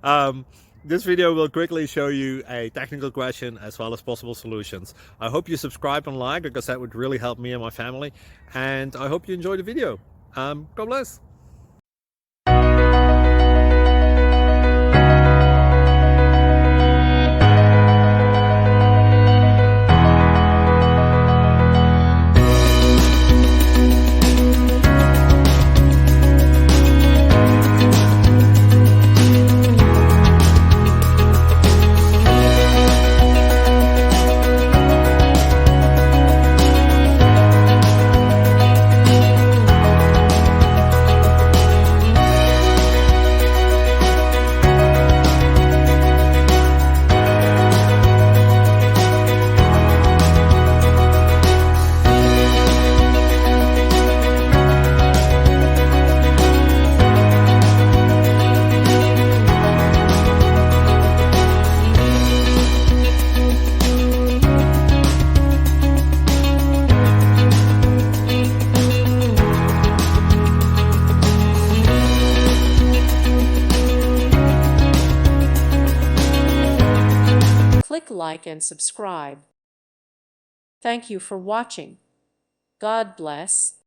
um, this video will quickly show you a technical question as well as possible solutions. I hope you subscribe and like, because that would really help me and my family. And I hope you enjoy the video. God bless. Click like and subscribe. Thank you for watching. God bless.